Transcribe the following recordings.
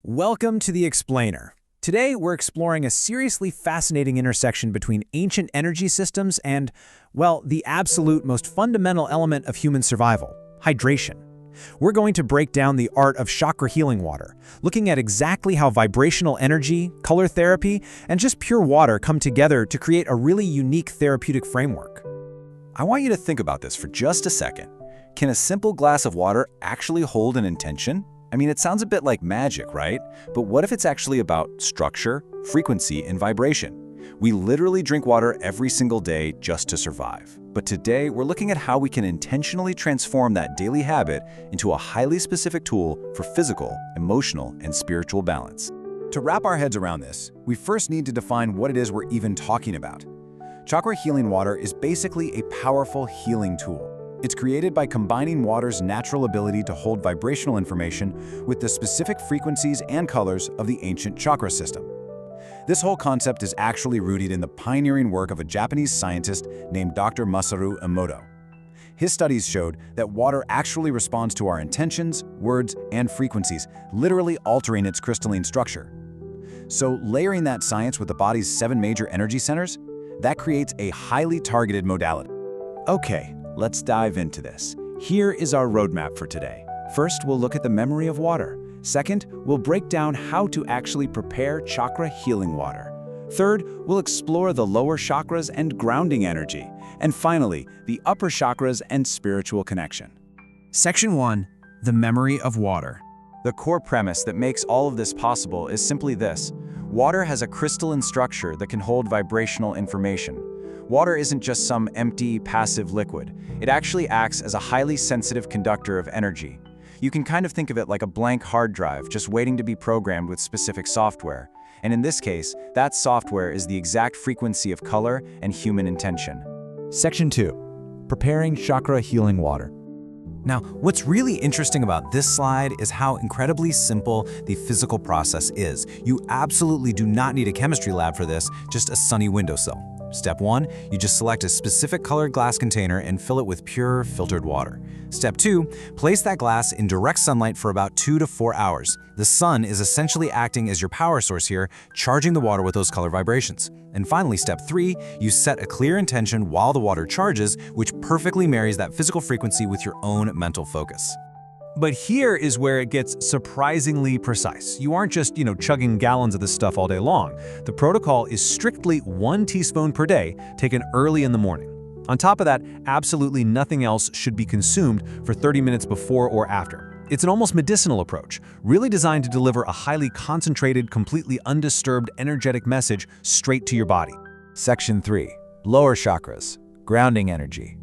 Welcome to The Explainer. Today, we're exploring a seriously fascinating intersection between ancient energy systems and, well, the absolute most fundamental element of human survival, hydration. We're going to break down the art of chakra healing water, looking at exactly how vibrational energy, color therapy, and just pure water come together to create a really unique therapeutic framework. I want you to think about this for just a second. Can a simple glass of water actually hold an intention? I mean, it sounds a bit like magic, right? But what if it's actually about structure, frequency, and vibration? We literally drink water every single day just to survive. But today, we're looking at how we can intentionally transform that daily habit into a highly specific tool for physical, emotional, and spiritual balance. To wrap our heads around this, we first need to define what it is we're even talking about. Chakra healing water is basically a powerful healing tool. It's created by combining water's natural ability to hold vibrational information with the specific frequencies and colors of the ancient chakra system. This whole concept is actually rooted in the pioneering work of a Japanese scientist named Dr. Masaru Emoto. His studies showed that water actually responds to our intentions, words, and frequencies, literally altering its crystalline structure. So layering that science with the body's 7 major energy centers, that creates a highly targeted modality. Okay. Let's dive into this. Here is our roadmap for today. First, we'll look at the memory of water. Second, we'll break down how to actually prepare chakra healing water. Third, we'll explore the lower chakras and grounding energy. And finally, the upper chakras and spiritual connection. Section 1. The memory of water. The core premise that makes all of this possible is simply this. Water has a crystalline structure that can hold vibrational information. Water isn't just some empty, passive liquid. It actually acts as a highly sensitive conductor of energy. You can kind of think of it like a blank hard drive just waiting to be programmed with specific software. And in this case, that software is the exact frequency of color and human intention. Section 2. Preparing chakra healing water. Now, what's really interesting about this slide is how incredibly simple the physical process is. You absolutely do not need a chemistry lab for this, just a sunny windowsill. Step 1, you just select a specific colored glass container and fill it with pure, filtered water. Step 2, place that glass in direct sunlight for about 2 to 4 hours. The sun is essentially acting as your power source here, charging the water with those color vibrations. And finally, step 3, you set a clear intention while the water charges, which perfectly marries that physical frequency with your own mental focus. But here is where it gets surprisingly precise. You aren't just, chugging gallons of this stuff all day long. The protocol is strictly 1 teaspoon per day, taken early in the morning. On top of that, absolutely nothing else should be consumed for 30 minutes before or after. It's an almost medicinal approach, really designed to deliver a highly concentrated, completely undisturbed energetic message straight to your body. Section 3. Lower chakras. Grounding energy.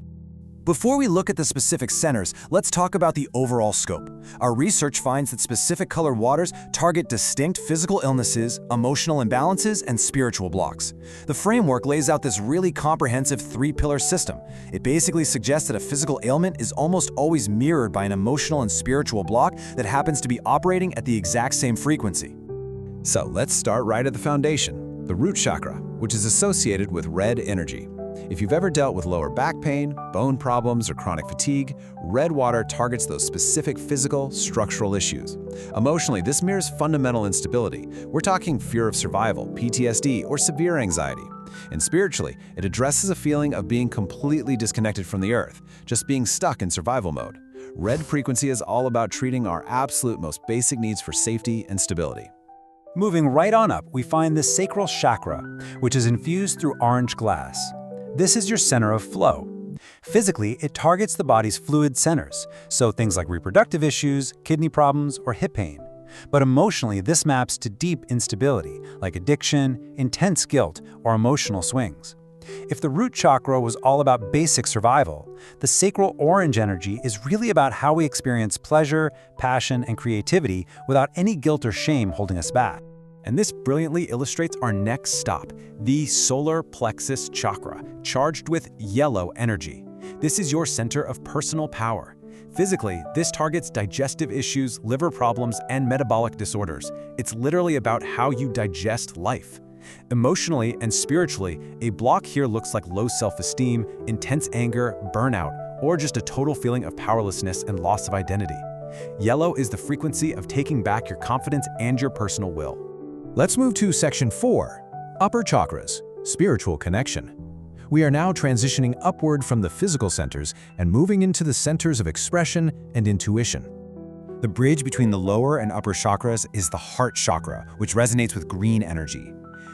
Before we look at the specific centers, let's talk about the overall scope. Our research finds that specific colored waters target distinct physical illnesses, emotional imbalances, and spiritual blocks. The framework lays out this really comprehensive 3-pillar system. It basically suggests that a physical ailment is almost always mirrored by an emotional and spiritual block that happens to be operating at the exact same frequency. So let's start right at the foundation, the root chakra, which is associated with red energy. If you've ever dealt with lower back pain, bone problems, or chronic fatigue, red water targets those specific physical, structural issues. Emotionally, this mirrors fundamental instability. We're talking fear of survival, PTSD, or severe anxiety. And spiritually, it addresses a feeling of being completely disconnected from the earth, just being stuck in survival mode. Red frequency is all about treating our absolute most basic needs for safety and stability. Moving right on up, we find the sacral chakra, which is infused through orange glass. This is your center of flow. Physically, it targets the body's fluid centers, so things like reproductive issues, kidney problems, or hip pain. But emotionally, this maps to deep instability, like addiction, intense guilt, or emotional swings. If the root chakra was all about basic survival, the sacral orange energy is really about how we experience pleasure, passion, and creativity without any guilt or shame holding us back. And this brilliantly illustrates our next stop, the solar plexus chakra, charged with yellow energy. This is your center of personal power. Physically, this targets digestive issues, liver problems, and metabolic disorders. It's literally about how you digest life. Emotionally and spiritually, a block here looks like low self-esteem, intense anger, burnout, or just a total feeling of powerlessness and loss of identity. Yellow is the frequency of taking back your confidence and your personal will. Let's move to Section 4, Upper Chakras, Spiritual Connection. We are now transitioning upward from the physical centers and moving into the centers of expression and intuition. The bridge between the lower and upper chakras is the heart chakra, which resonates with green energy.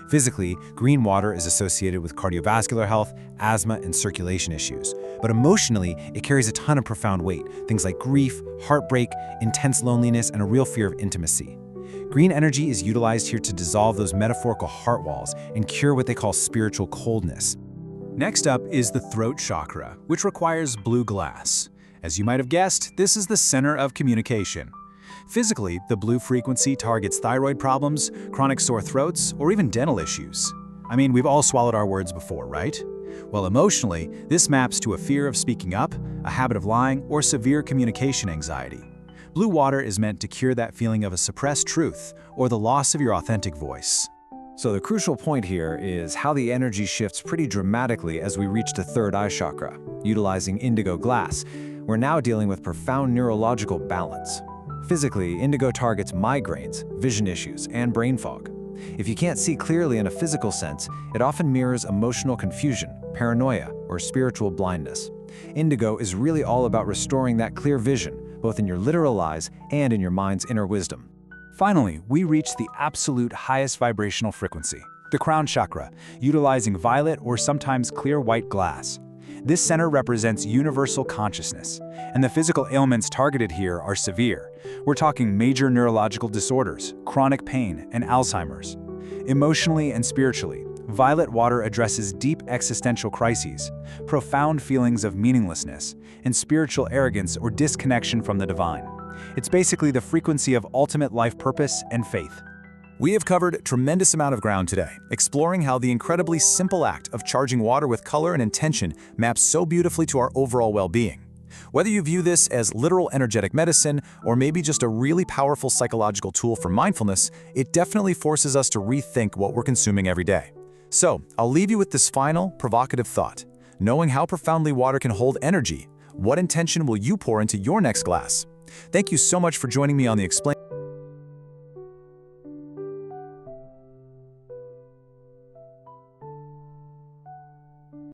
Physically, green water is associated with cardiovascular health, asthma, and circulation issues. But emotionally, it carries a ton of profound weight, things like grief, heartbreak, intense loneliness, and a real fear of intimacy. Green energy is utilized here to dissolve those metaphorical heart walls and cure what they call spiritual coldness. Next up is the throat chakra, which requires blue glass. As you might have guessed, this is the center of communication. Physically, the blue frequency targets thyroid problems, chronic sore throats, or even dental issues. I mean, we've all swallowed our words before, right? Well, emotionally, this maps to a fear of speaking up, a habit of lying, or severe communication anxiety. Blue water is meant to cure that feeling of a suppressed truth or the loss of your authentic voice. So the crucial point here is how the energy shifts pretty dramatically as we reach the third eye chakra. Utilizing indigo glass, we're now dealing with profound neurological balance. Physically, indigo targets migraines, vision issues, and brain fog. If you can't see clearly in a physical sense, it often mirrors emotional confusion, paranoia, or spiritual blindness. Indigo is really all about restoring that clear vision, both in your literal eyes and in your mind's inner wisdom. Finally, we reach the absolute highest vibrational frequency, the crown chakra, utilizing violet or sometimes clear white glass. This center represents universal consciousness, and the physical ailments targeted here are severe. We're talking major neurological disorders, chronic pain, and Alzheimer's. Emotionally and spiritually, violet water addresses deep existential crises, profound feelings of meaninglessness, and spiritual arrogance or disconnection from the divine. It's basically the frequency of ultimate life purpose and faith. We have covered a tremendous amount of ground today, exploring how the incredibly simple act of charging water with color and intention maps so beautifully to our overall well-being. Whether you view this as literal energetic medicine or maybe just a really powerful psychological tool for mindfulness, it definitely forces us to rethink what we're consuming every day. So, I'll leave you with this final, provocative thought. Knowing how profoundly water can hold energy, what intention will you pour into your next glass? Thank you so much for joining me on the Explain